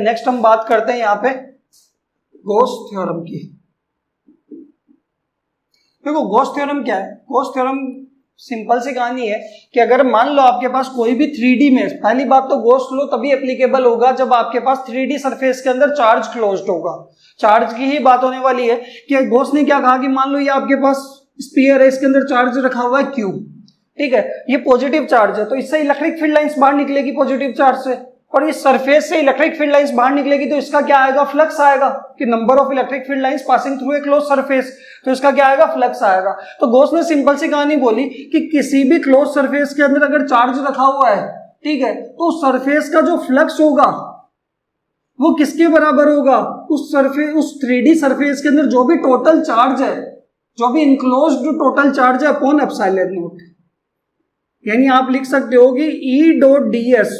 Next हम बात करते हैं यहाँ पे गॉस थ्योरम की। देखो गॉस थ्योरम क्या है? गॉस थ्योरम सिंपल सी कहानी है कि अगर मान लो आपके पास कोई भी 3D में, पहली बात तो गॉस लॉ तभी एप्लीकेबल होगा जब आपके पास 3D सरफेस के अंदर चार्ज क्लोज्ड होगा। चार्ज की ही बात होने वाली है कि गॉस ने क्या कहा कि मान लो ये आपके पास स्फीयर है, इसके अंदर चार्ज रखा हुआ है Q, ठीक है, ये पॉजिटिव चार्ज है, तो इससे इलेक्ट्रिक फील्ड लाइंस बाहर निकलेगी पॉजिटिव चार्ज से, और इस सरफेस से इलेक्ट्रिक फील्ड लाइंस बाहर निकलेगी तो इसका क्या आएगा? फ्लक्स आएगा, कि number of electric field lines passing through a close surface, तो इसका क्या आएगा? फ्लक्स आएगा। तो गॉस ने सिंपल सी कहानी बोली कि किसी भी क्लोज सरफेस के अंदर अगर चार्ज रखा हुआ है, ठीक है, तो सरफेस का जो फ्लक्स होगा वो किसके बराबर होगा? उस सरफेस, उस 3D सरफेस के अंदर जो भी टोटल चार्ज है, जो भी इनक्लोज्ड टोटल चार्ज है अपॉन एप्सिलॉन नॉट। यानी आप लिख सकते हो कि E डॉट ds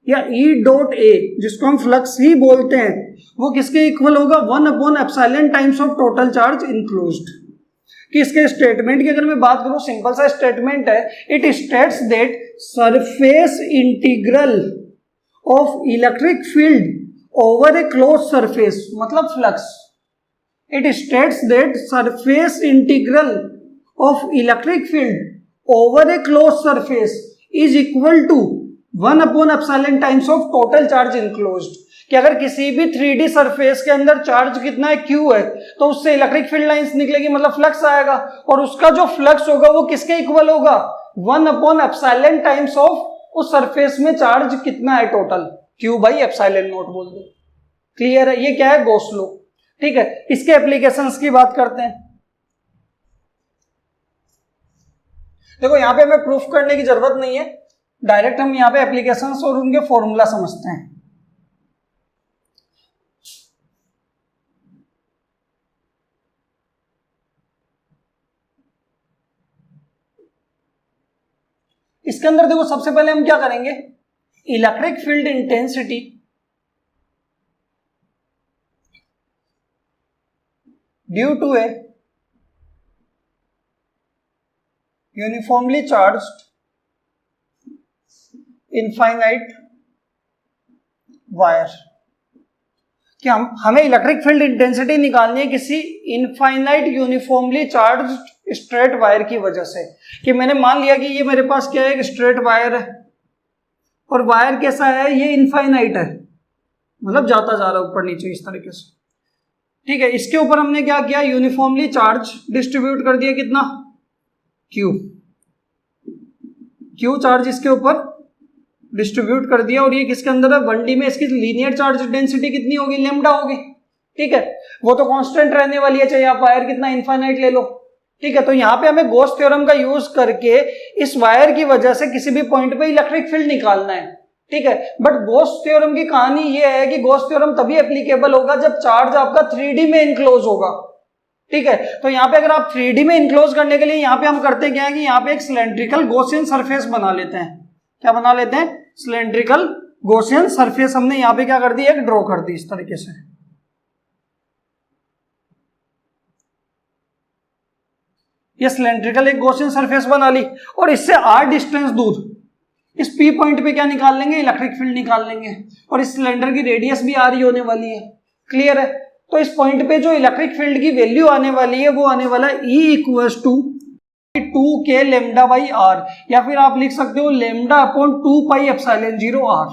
या E डॉट a, जिसको हम फ्लक्स ही बोलते हैं, वो किसके इक्वल होगा? 1 upon epsilon times of total charge enclosed. कि इसके स्टेटमेंट की अगर मैं बात करूं, सिंपल सा स्टेटमेंट है, it states that surface integral of electric field over a close surface, मतलब flux, it states that surface integral of electric field over a close surface is equal to 1 upon epsilon times of total charge enclosed. कि अगर किसी भी 3D surface के अंदर charge कितना है? Q है, तो उससे इलेक्ट्रिक फील्ड लाइंस निकलेगी, मतलब फ्लक्स आएगा, और उसका जो फ्लक्स होगा वो किसके इक्वल होगा? 1 अपॉन एप्सिलॉन टाइम्स ऑफ उस सरफेस में चार्ज कितना है total, Q by epsilon not बोल दो। क्लियर है? ये क्या है? Gauss law. ठीक है, इसके एप्लीकेशंस की बात करते हैं। देखो यहां पे हमें प्रूफ करने की जरूरत नहीं है, डायरेक्ट हम यहां पे एप्लीकेशंस और उनके फॉर्मूला समझते हैं। इसके अंदर देखो सबसे पहले हम क्या करेंगे? Electric field intensity due to a uniformly charged infinite wire, कि हमें इलेक्ट्रिक फील्ड इंटेंसिटी निकालनी है किसी infinite uniformly charged straight wire की वजह से। कि मैंने मान लिया कि ये मेरे पास क्या है? एक स्ट्रेट वायर है, और वायर कैसा है? ये इनफाइनाइट है, मतलब जाता जा रहा है ऊपर नीचे इस तरीके से, ठीक है। इसके ऊपर हमने क्या किया? यूनिफॉर्मली चार्ज डिस्ट्रीब्यूट कर दिया, कितना? Q चार्ज इसके ऊपर डिस्ट्रीब्यूट कर दिया, और ये किसके अंदर है? 1D में इसकी लीनियर चार्ज डेंसिटी कितनी होगी? लैम्डा होगी, ठीक है। वो तो कांस्टेंट रहने वाली है, चाहे आप वायर कितना इनफाइनाइट ले लो, ठीक है। तो यहाँ पे हमें गॉस थ्योरम का यूज करके इस वायर की वजह से किसी भी पॉइंट पे इलेक्ट्रिक फील्ड निकालना है, ठीक है। बट गॉस थ्योरम की कहानी ये है कि गॉस थ्योरम तभी एप्लीकेबल होगा जब चार्ज आपका 3D में इनक्लोज होगा, ठीक है। तो यहाँ पे अगर आप 3D में इनक्लोज करने के लिए यहाँ पे हम करते क्या है कि यहाँ पे एक सिलेंड्रिकल गॉसियन सरफेस बना लेते हैं। क्या बना लेते हैं? सिलेंड्रिकल गॉसियन सरफेस हमने यहाँ पे क्या कर दी? एक ड्रॉ कर दी इस तरीके से। ये सिलेंड्रिकल एक गॉसियन सरफेस बना ली, और इससे r डिस्टेंस दूर इस P पॉइंट पे क्या निकाल लेंगे? इलेक्ट्रिक फील्ड निकाल लेंगे, और इस सिलेंडर की रेडियस भी r ही होने वाली है। क्लियर है? तो इस पॉइंट पे जो इलेक्ट्रिक फील्ड की वैल्यू आने वाली है वो आने वाला है E equals to 2k lambda by r, या फिर आप लिख सकते हो lambda upon 2 pi epsilon 0 r।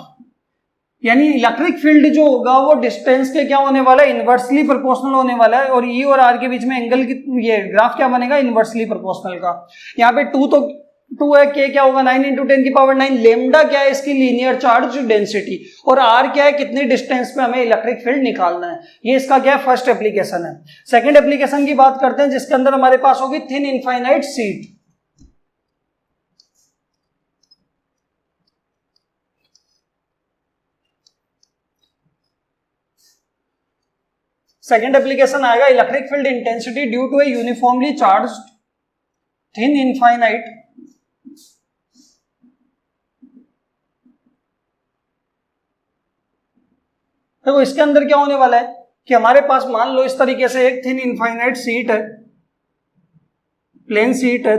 यानी इलेक्ट्रिक फील्ड जो होगा वो डिस्टेंस के क्या होने वाला है? इनवर्सली प्रोपोर्शनल होने वाला है, और E और R के बीच में एंगल की ये ग्राफ क्या बनेगा? इनवर्सली प्रोपोर्शनल का। यहाँ पे 2 है, K क्या होगा? 9 × 10⁹। लेमडा क्या है? इसकी लीनियर चार्ज डेंसिटी, और R क्या है? कितनी डिस्टेंस पे हमें इलेक्ट्रिक फील्ड निकालना है। ये इसका क्या है? फर्स्ट एप्लीकेशन है। सेकंड एप्लीकेशन की बात करते हैं, जिसके अंदर हमारे पास होगी thin infinite sheet. Second application आएगा electric field intensity due to a uniformly charged thin infinite देखो इसके अंदर क्या होने वाला है कि हमारे पास मान लो इस तरीके से एक थिन इनफाइनाइट शीट है, प्लेन शीट है,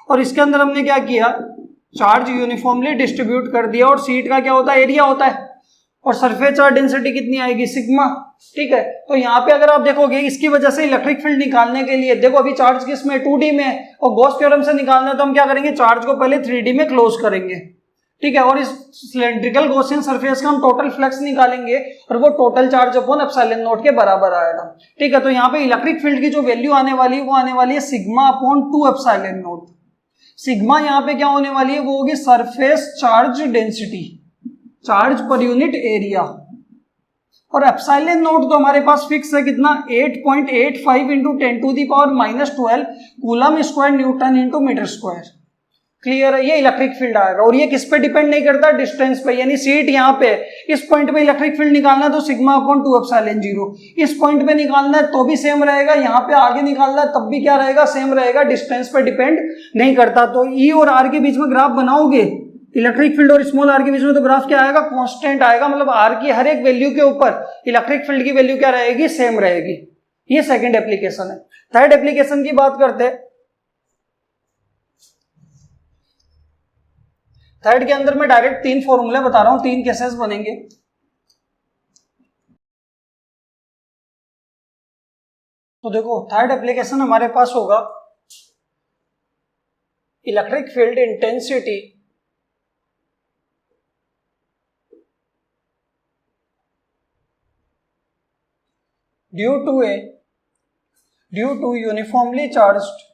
और इसके अंदर हमने क्या किया? चार्ज यूनिफॉर्मली डिस्ट्रीब्यूट कर दिया, और शीट का क्या होता है? एरिया होता है। और सरफेस चार्ज डेंसिटी कितनी आएगी, सिग्मा। ठीक है, तो यहाँ पे अगर आप देखोगे इसकी वजह से इलेक्ट्रिक फील्ड निकालने के लिए, देखो अभी चार्ज किस में, 2D में है, और गॉस थ्योरम से निकालना है तो हम क्या करेंगे, चार्ज को पहले 3D में क्लोज करेंगे। ठीक है, और इस सिलेंड्रिकल गॉसियन सरफेस का हम टोटल फ्लक्स निकालेंगे और वो total charge upon epsilon not के बराबर आएगा। ठीक है, तो यहाँ पे इलेक्ट्रिक फील्ड की जो वैल्यू आने वाली है वो आने वाली है sigma upon 2 epsilon nought. Sigma यहाँ पे क्या होने वाली है, वो होगी surface charge density, charge per unit area, और एप्सिलॉन नॉट तो हमारे पास फिक्स है कितना, 8.85 into 10⁻⁻12 coulomb square newton into metre square. Clear है, ये इलेक्ट्रिक फील्ड आएगा, और ये किस पे डिपेंड नहीं करता, डिस्टेंस पे, यानी सीट यहाँ पे इस पॉइंट पे इलेक्ट्रिक फील्ड निकालना है तो सिग्मा अपॉन 2 एप्सिलॉन 0, इस पॉइंट पे निकालना है तो भी सेम रहेगा, यहाँ पे आगे निकालना है तब भी क्या रहेगा, सेम रहेगा, डिस्टेंस पे डिपेंड नहीं करता। तो ई और आर के बीच में ग्राफ बनाओगे, इलेक्ट्रिक फील्ड और स्मॉल आर के बीच में, तो ग्राफ क्या आएगा, कांस्टेंट आएगा, मतलब आर की हर एक वैल्यू के ऊपर इलेक्ट्रिक फील्ड की वैल्यू क्या रहेगी, सेम रहेगी। ये सेकंड एप्लीकेशन है। थर्ड एप्लीकेशन की बात करते हैं। थर्ड के अंदर मैं डायरेक्ट 3 फॉर्मूले बता रहा हूं, 3 केसेस बनेंगे। तो देखो थर्ड एप्लीकेशन हमारे पास होगा electric field intensity due to uniformly charged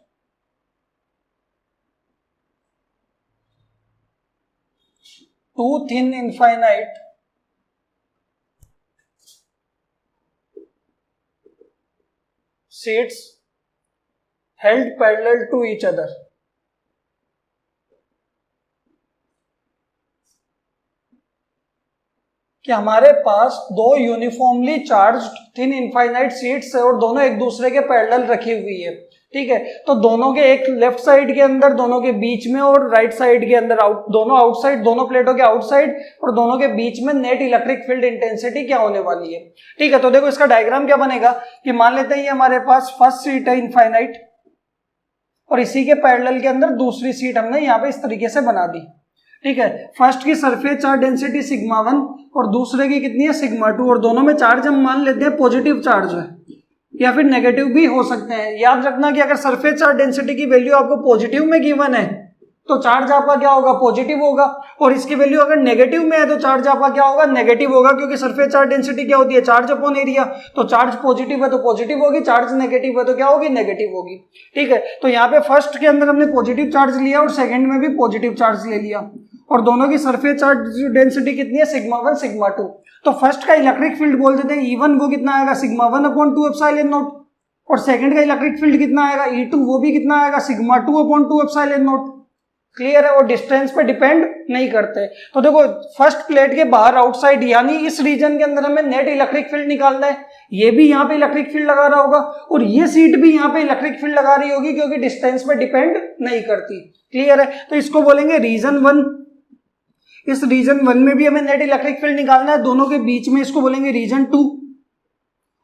two thin infinite sheets held parallel to each other। कि हमारे पास दो uniformly charged thin infinite sheets है और दोनों एक दूसरे के पैरेलल रखी हुई है। ठीक है, तो दोनों के एक लेफ्ट साइड के अंदर, दोनों के बीच में और राइट साइड के अंदर, दोनों आउटसाइड, दोनों प्लेटों के आउटसाइड और दोनों के बीच में नेट इलेक्ट्रिक फील्ड इंटेंसिटी क्या होने वाली है। ठीक है, तो देखो इसका डायग्राम क्या बनेगा कि मान लेते हैं ये हमारे पास फर्स्ट सीट है इनफाइनाइट, और इसी के पैरेलल के अंदर दूसरी सीट हमने यहाँ पे इस तरीके से बना दी। ठीक है, फर्स्ट की सरफेस चार्ज डेंसिटी सिग्मा 1 और दूसरे की कितनी है, सिग्मा 2, और दोनों में चार्ज हम मान लेते हैं पॉजिटिव चार्ज है या फिर नेगेटिव भी हो सकते हैं। याद रखना कि अगर सरफेस चार्ज डेंसिटी की वैल्यू आपको पॉजिटिव में गिवन है तो चार्ज आपका क्या होगा, पॉजिटिव होगा, और इसकी वैल्यू अगर नेगेटिव में है तो चार्ज आपका क्या होगा, नेगेटिव होगा, क्योंकि सरफेस चार्ज डेंसिटी क्या होती है, चार्ज अपॉन एरिया। तो चार्ज पॉजिटिव है तो पॉजिटिव होगी, चार्ज नेगेटिव है तो क्या होगी, नेगेटिव होगी। ठीक है, तो यहाँ पे फर्स्ट के अंदर हमने पॉजिटिव चार्ज लिया और सेकंड में भी पॉजिटिव चार्ज ले लिया, और दोनों की सरफेस चार्ज डेंसिटी कितनी है, सिग्मा 1 सिग्मा 2। तो फर्स्ट का इलेक्ट्रिक फील्ड बोल देते हैं E1 को कितना आएगा, सिग्मा 1 अपॉन 2 एप्सिलॉन नॉट, और सेकंड का इलेक्ट्रिक फील्ड कितना आएगा, E2, वो भी कितना आएगा, sigma 2 upon 2 epsilon not. Clear है, और डिस्टेंस पे डिपेंड नहीं करते। तो देखो फर्स्ट प्लेट के बाहर आउटसाइड यानी इस रीजन के अंदर हमें नेट इलेक्ट्रिक फील्ड निकालना है, ये भी यहाँ पे इलेक्ट्रिक फील्ड लगा रहा होगा और ये सीट भी यहाँ पे इलेक्ट्रिक फील्ड लगा रही होगी, क्योंकि डिस्टेंस पे डिपेंड नहीं करती। क्लियर है, तो इसको बोलेंगे रीजन 1। इस रीजन 1 में भी हमें नेट इलेक्ट्रिक फील्ड निकालना है, दोनों के बीच में इसको बोलेंगे रीजन 2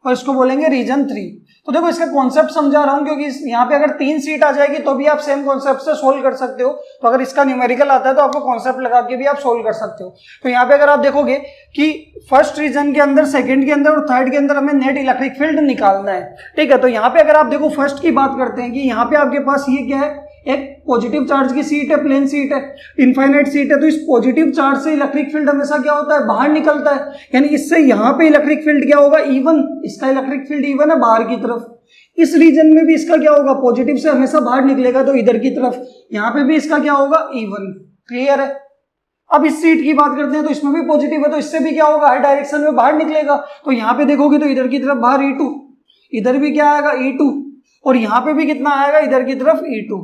और इसको बोलेंगे रीजन 3। तो देखो इसका कॉन्सेप्ट समझा रहा हूं, क्योंकि यहाँ पे अगर 3 सीट आ जाएगी तो भी आप सेम कॉन्सेप्ट से सोल्व कर सकते हो। तो अगर इसका न्यूमेरिकल आता है तो आपको कॉन्सेप्ट लगा के भी आप सोल्व कर सकते हो। तो यहाँ पे अगर आप देखोगे कि फर्स्ट रीजन के अंदर, सेकंड के अंदर और थर्ड के अंदर हमें नेट इलेक्ट्रिक फील्ड निकालना है। ठीक है, तो यहाँ पे अगर आप देखो फर्स्ट की बात करते हैं कि यहाँ पे आपके पास ये क्या है, एक पॉजिटिव चार्ज की सीट है, प्लेन सीट है, इनफाइनाइट सीट है, तो इस पॉजिटिव चार्ज से इलेक्ट्रिक फील्ड हमेशा क्या होता है, बाहर निकलता है, यानी इससे यहाँ पे इलेक्ट्रिक फील्ड क्या होगा, E1, इसका इलेक्ट्रिक फील्ड E1 है बाहर की तरफ। इस रीजन में भी इसका क्या होगा, पॉजिटिव से हमेशा बाहर निकलेगा तो इधर की तरफ, यहाँ पे भी इसका क्या होगा, E1। क्लियर है, अब इस सीट की बात करते हैं तो इसमें भी पॉजिटिव है, तो इससे भी क्या होगा, हर डायरेक्शन में बाहर निकलेगा। तो यहाँ पे देखोगे तो इधर की तरफ बाहर E2, इधर भी क्या आएगा, E2, और यहाँ पे भी कितना आएगा, इधर की तरफ E2।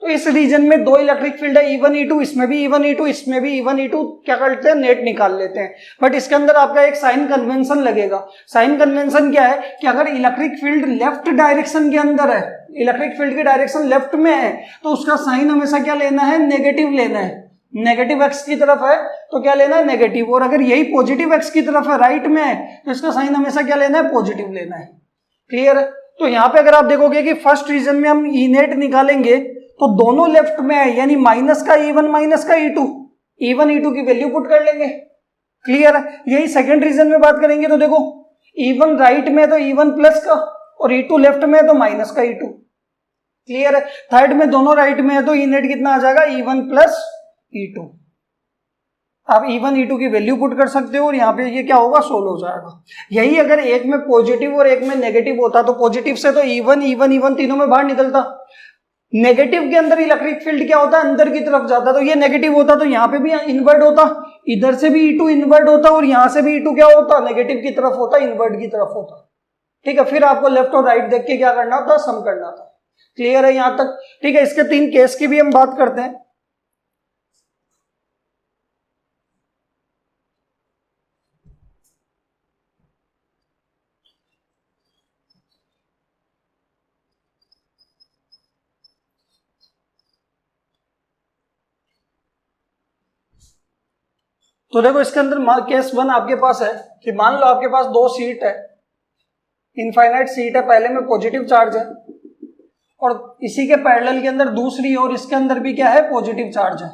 तो इस रीजन में दो इलेक्ट्रिक फील्ड है, E1 E2, इसमें भी E1 E2, इसमें भी E1 E2। क्या करते हैं, नेट निकाल लेते हैं। बट इसके अंदर आपका एक साइन कन्वेंशन लगेगा। साइन कन्वेंशन क्या है कि अगर इलेक्ट्रिक फील्ड लेफ्ट डायरेक्शन के अंदर है, इलेक्ट्रिक फील्ड की डायरेक्शन लेफ्ट में है, तो उसका साइन हमेशा क्या लेना है, नेगेटिव लेना है। नेगेटिव एक्स की तरफ है तो क्या लेना है, नेगेटिव, और अगर यही पॉजिटिव एक्स की तरफ है, राइट में है, तो इसका साइन हमेशा क्या लेना है, पॉजिटिव लेना है। क्लियर है, तो यहाँ पे अगर आप देखोगे कि फर्स्ट रीजन में हम ई नेट निकालेंगे तो दोनों लेफ्ट में है, यानी माइनस का E1 माइनस का E2, E1 E2 की वैल्यू पुट कर लेंगे। क्लियर है? यही सेकंड रीजन में बात करेंगे तो देखो E1 राइट में तो E1 प्लस का और E2 लेफ्ट में है तो माइनस का E2। क्लियर है? थर्ड में दोनों राइट में है तो E नेट कितना आ जाएगा E1 प्लस E2। आप E1 E2 की वैल्यू पुट कर सकते हो और यहाँ पे ये क्या होगा सोल्व हो जाएगा। यही अगर एक में पॉजिटिव और एक में नेगेटिव होता तो पॉजिटिव से तो E1 E1 E1 तीनों में बाहर निकलता, नेगेटिव के अंदर इलेक्ट्रिक फील्ड क्या होता है अंदर की तरफ जाता, तो ये नेगेटिव होता तो यहाँ पे भी इन्वर्ट होता, इधर से भी E2 इन्वर्ट होता और यहाँ से भी E2 क्या होता नेगेटिव की तरफ होता, इन्वर्ट की तरफ होता। ठीक है, फिर आपको लेफ्ट और राइट देख के क्या करना था सम करना था। क्लियर है यहाँ तक? ठीक है, इसके 3 केस की भी हम बात करते हैं। तो देखो इसके अंदर केस 1 आपके पास है कि मान लो आपके पास 2 सीट है, इनफाइनाइट सीट है, पहले में पॉजिटिव चार्ज है और इसी के पैरेलल के अंदर दूसरी और इसके अंदर भी क्या है पॉजिटिव चार्ज है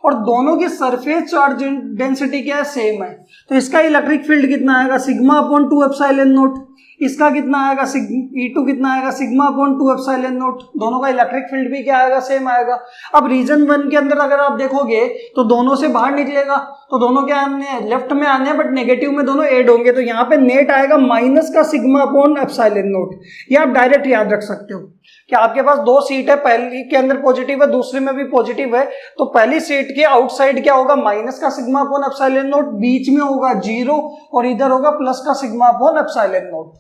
और दोनों की सरफेस चार्ज डेंसिटी क्या है सेम है। तो इसका इलेक्ट्रिक फील्ड कितना आएगा सिग्मा अपॉन 2 एप्सिलॉन नॉट, इसका कितना आएगा E2 कितना आएगा सिग्मा अपॉन 2 एप्सिलॉन नॉट। दोनों का इलेक्ट्रिक फील्ड भी क्या आएगा सेम आएगा। अब रीजन 1 के अंदर अगर आप देखोगे तो दोनों से बाहर निकलेगा तो दोनों क्या आने लेफ्ट में आने हैं बट नेगेटिव में दोनों ऐड होंगे तो यहाँ पे नेट आएगा माइनस का सिग्मा अपॉन एप्सिलॉन नॉट। ये आप डायरेक्ट याद रख सकते हो कि आपके पास 2 सीट है, पहली के अंदर पॉजिटिव है दूसरे में भी पॉजिटिव है तो पहली सीट के आउटसाइड क्या होगा माइनस का सिग्मा अपॉन एप्सिलॉन नॉट, बीच में होगा 0 और इधर होगा प्लस का sigma upon epsilon not.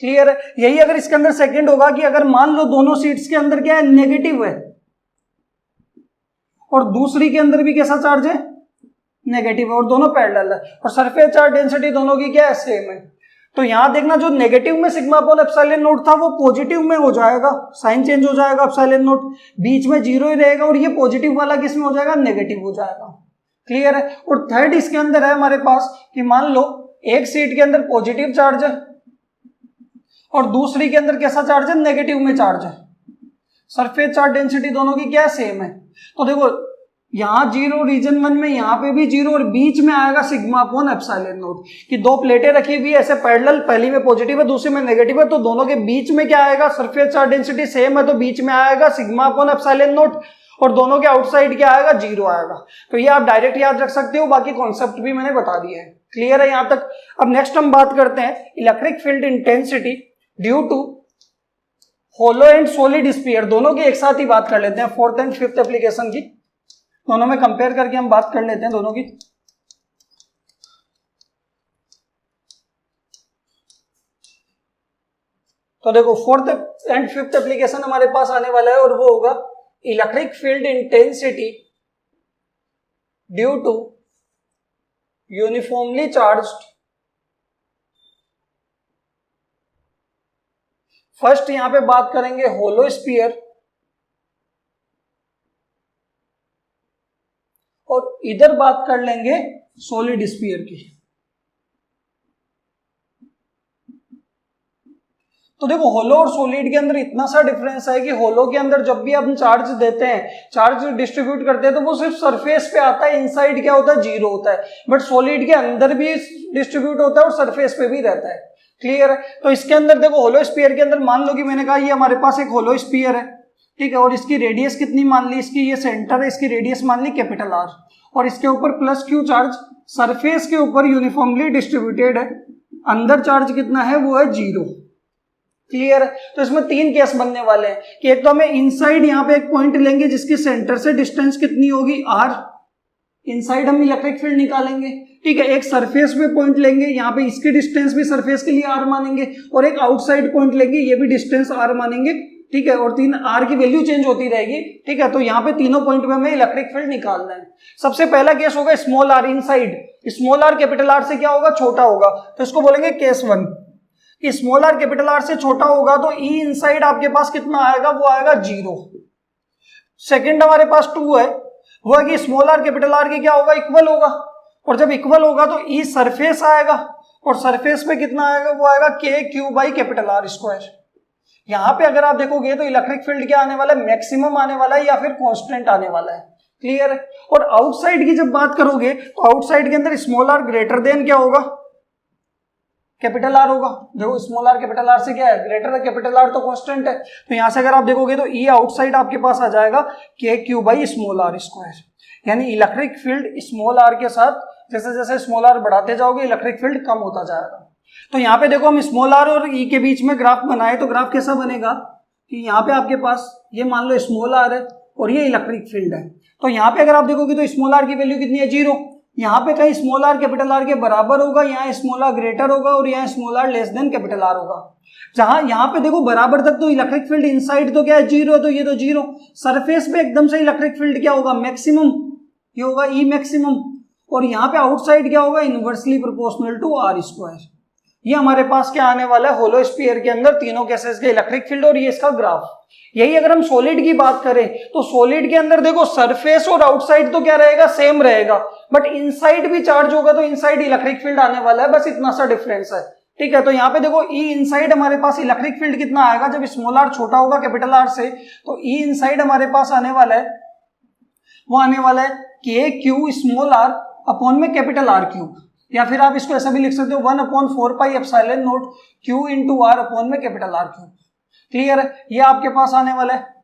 Clear है? यही अगर इसके अंदर सेकंड होगा कि अगर मान लो दोनों सीट्स के अंदर क्या है नेगेटिव है और दूसरी के अंदर भी कैसा चार्ज है नेगेटिव है और दोनों पैरेलल है और सरफेस चार्ज डेंसिटी दोनों की क्या है सेम है। तो यहां देखना जो नेगेटिव में सिग्मा अपॉन एप्सिलॉन नॉट था वो पॉजिटिव में हो जाएगा, साइन चेंज हो जाएगा एप्सिलॉन नॉट, बीच में 0 ही रहेगा और ये पॉजिटिव वाला किस में हो जाएगा नेगेटिव हो जाएगा। क्लियर है? और थर्ड इसके अंदर है हमारे पास कि मान लो एक सीट के अंदर पॉजिटिव चार्ज है और दूसरी के अंदर कैसा चार्ज है नेगेटिव में चार्ज है, सरफेस चार्ज डेंसिटी दोनों की क्या सेम है। तो देखो यहां 0 रीजन 1 में यहाँ पे भी 0 और बीच में आएगा सिग्मा अपॉन एप्सिलॉन नॉट कि 2 प्लेटें रखी हुई है ऐसे पैरेलल, पहली में पॉजिटिव है दूसरी में नेगेटिव है तो दोनों के बीच में क्या आएगा सरफेस चार्ज डेंसिटी सेम है तो बीच में आएगा सिग्मा अपॉन एप्सिलॉन नॉट और दोनों के आउटसाइड क्या आएगा 0 आएगा। तो ये आप डायरेक्ट याद रख सकते हो, बाकी कॉन्सेप्ट भी मैंने बता दिया है। क्लियर है यहां तक? अब नेक्स्ट हम बात करते हैं electric field intensity due to hollow and solid sphere. दोनों की एक साथ ही बात कर लेते हैं, 4th एंड 5th एप्लीकेशन की दोनों में कंपेयर करके हम बात कर लेते हैं दोनों की। तो देखो 4th एंड 5th एप्लीकेशन हमारे पास आने वाला है और वो होगा electric field intensity due to uniformly charged. First यहां पे बात करेंगे होलो स्फीयर और इधर बात कर लेंगे सॉलिड स्फीयर की। तो देखो होलो और सॉलिड के अंदर इतना सा डिफरेंस है कि होलो के अंदर जब भी हम चार्ज देते हैं, चार्ज डिस्ट्रीब्यूट करते हैं तो वो सिर्फ सरफेस पे आता है, इनसाइड क्या होता है 0 होता है, बट सॉलिड के अंदर भी डिस्ट्रीब्यूट होता है और सरफेस पे भी रहता है। क्लियर है? तो इसके अंदर देखो होलो स्फीयर के अंदर मान लो कि मैंने कहा ये हमारे पास एक होलो स्फीयर है, ठीक है, और इसकी रेडियस कितनी मान ली, इसकी ये सेंटर है, इसकी रेडियस मान ली कैपिटल R और इसके ऊपर प्लस Q चार्ज सरफेस के ऊपर यूनिफॉर्मली डिस्ट्रीब्यूटेड है, अंदर चार्ज कितना है वो है 0। क्लियर है? तो इसमें 3 केस बनने वाले हैं कि एक तो हमें इनसाइड यहाँ पे एक पॉइंट लेंगे जिसकी सेंटर से डिस्टेंस कितनी होगी R, इनसाइड हम इलेक्ट्रिक फील्ड निकालेंगे, ठीक है। एक सरफेस पे पॉइंट लेंगे, यहाँ पे इसकी डिस्टेंस भी सरफेस के लिए R मानेंगे और एक आउटसाइड पॉइंट लेंगे, ये भी डिस्टेंस R मानेंगे, ठीक है, और 3 R की वैल्यू चेंज होती रहेगी, ठीक है। तो यहाँ पे तीनों पॉइंट पे हमें इलेक्ट्रिक फील्ड निकालना है। सबसे पहला केस होगा small r inside, small r capital R से क्या होगा छोटा होगा, तो इसको बोलेंगे केस 1 कि स्मॉल r कैपिटल R से छोटा होगा तो E इनसाइड आपके पास कितना आएगा, वो आएगा 0। सेकंड हमारे पास 2 है, वो है कि स्मॉल r कैपिटल R की क्या होगा, इक्वल होगा, और जब इक्वल होगा तो E सरफेस आएगा और सरफेस पे कितना आएगा, वो आएगा k Q by capital R square. यहाँ पे अगर आप देखोगे तो इलेक्ट्रिक फील्ड क्या आने वाला है, मैक्सिमम आने वाला है या फिर कांस्टेंट आने वाला है। क्लियर है। और आउटसाइड की जब बात करोगे तो आउटसाइड के अंदर स्मॉल आर ग्रेटर देन क्या होगा, कैपिटल आर होगा। देखो स्मॉल आर कैपिटल आर से क्या है, ग्रेटर है, कैपिटल आर तो कांस्टेंट है। तो यहां से अगर आप देखोगे तो ई आउटसाइड आपके पास आ जाएगा K Q by small are square, यानी इलेक्ट्रिक फील्ड स्मॉल आर के साथ जैसे जैसे स्मॉल आर बढ़ाते जाओगे इलेक्ट्रिक फील्ड कम होता जाएगा। तो यहाँ पे देखो हम स्मॉल आर और ई के बीच में ग्राफ बनाए तो ग्राफ कैसा बनेगा कि यहाँ पे आपके पास ये मान लो स्मॉल आर है और ये इलेक्ट्रिक फील्ड है। तो यहाँ पे अगर आप देखोगे तो स्मॉल आर की वैल्यू कितनी है, 0। यहाँ पे कहीं स्मॉल आर कैपिटल आर के बराबर होगा, यहाँ स्मॉल आर ग्रेटर होगा और यहाँ small R less than capital R होगा। जहां यहाँ पे देखो बराबर तक तो इलेक्ट्रिक फील्ड इनसाइड तो क्या है 0 है, तो ये तो 0। सरफेस पे एकदम से इलेक्ट्रिक फील्ड क्या होगा, मैक्सिमम, ये होगा ई मैक्सिमम। और यहाँ पे आउटसाइड क्या होगा, inversely proportional to are square. ये हमारे पास क्या आने वाला है, होलो स्फीयर के अंदर तीनों केसेस के इलेक्ट्रिक फील्ड और ये इसका ग्राफ। यही अगर हम सॉलिड की बात करें तो सॉलिड के अंदर देखो सरफेस और आउटसाइड तो क्या रहेगा, सेम रहेगा, बट इनसाइड भी चार्ज होगा तो इनसाइड इलेक्ट्रिक फील्ड आने वाला है, बस इतना सा डिफरेंस है। ठीक है, तो यहाँ पे देखो ई इनसाइड हमारे पास इलेक्ट्रिक फील्ड कितना आएगा, जब स्मॉल आर छोटा होगा कैपिटल आर से तो ई इनसाइड हमारे पास आने वाला है, वो आने वाला है के क्यू स्मॉल आर अपॉन में कैपिटल आर क्यूब, या फिर आप इसको ऐसा भी लिख सकते हो 1/4πε0 क्यू इंटू आर अपॉन में कैपिटल आर क्यूब। क्लियर है, ये आपके पास आने वाला है।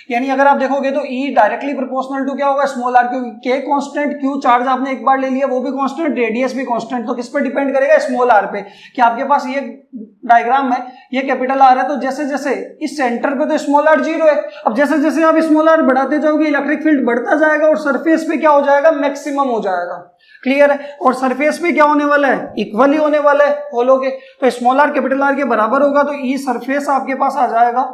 यानी अगर आप देखोगे तो ई डायरेक्टली प्रोपोर्शनल टू क्या होगा, स्मॉल आर, क्योंकि के कांस्टेंट, क्यू चार्ज आपने एक बार ले लिया वो भी कांस्टेंट, रेडियस भी कांस्टेंट, तो किस पे डिपेंड करेगा, स्मॉल आर पे। कि आपके पास ये डायग्राम है, ये कैपिटल आर है, तो जैसे जैसे इस सेंटर पे तो स्मॉल आर 0 है, अब जैसे जैसे आप स्मॉल आर बढ़ाते जाओगे इलेक्ट्रिक फील्ड बढ़ता जाएगा और सरफेस पे क्या हो जाएगा, मैक्सिमम हो जाएगा। क्लियर है, और सरफेस पे क्या होने वाला है, इक्वली होने वाला है होलो के, तो स्मॉल आर कैपिटल आर के बराबर होगा, तो ई सरफेस आपके पास आ जाएगा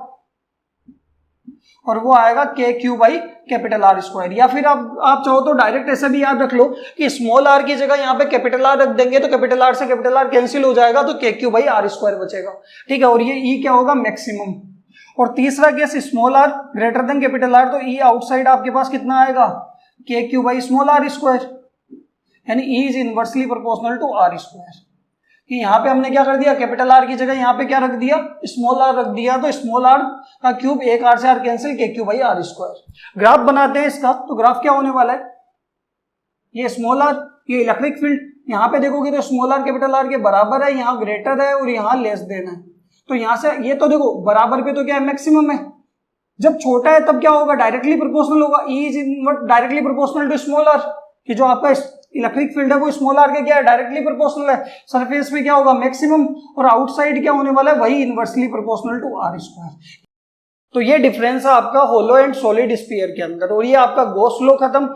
और वो आएगा k Q by capital R square. या फिर आप चाहो तो डायरेक्ट ऐसे भी याद रख लो कि स्मॉल आर की जगह यहाँ पे कैपिटल आर रख देंगे तो कैपिटल आर से कैपिटल आर कैंसिल हो जाएगा, तो के क्यू बाई आर स्क्वायर बचेगा। ठीक है, और ये ई क्या होगा, मैक्सिमम। और तीसरा case small r greater than capital r, तो ई आउटसाइड आपके पास कितना आएगा, k Q by small are square, यानी E is inversely proportional to are square. कि यहाँ पे हमने क्या कर दिया, कैपिटल आर की जगह यहाँ पे क्या रख दिया, स्मॉल आर रख दिया, तो स्मॉल आर का क्यूब, एक आर से R cancel, K Q by R square. Graph बनाते हैं इसका, तो ग्राफ क्या होने वाला है, ये स्मॉल आर, ये इलेक्ट्रिक फील्ड, यहाँ पे देखोगे तो स्मॉल आर कैपिटल आर के बराबर है, यहाँ ग्रेटर है और यहाँ लेस देन है। तो यहाँ से ये तो देखो बराबर पे तो क्या है, मैक्सिमम है। जब छोटा है तब क्या होगा, डायरेक्टली प्रोपोर्शनल होगा, E is directly proportional to small R, कि जो आपका इलेक्ट्रिक फील्ड है वो स्मॉल आर के क्या है, डायरेक्टली प्रोपोर्शनल है। सरफेस पे क्या होगा, मैक्सिमम, और आउटसाइड क्या होने वाला है, वही inversely proportional to are square. तो ये डिफरेंस है आपका होलो एंड सॉलिड स्फीयर के अंदर, और ये आपका गॉस लॉ खत्म।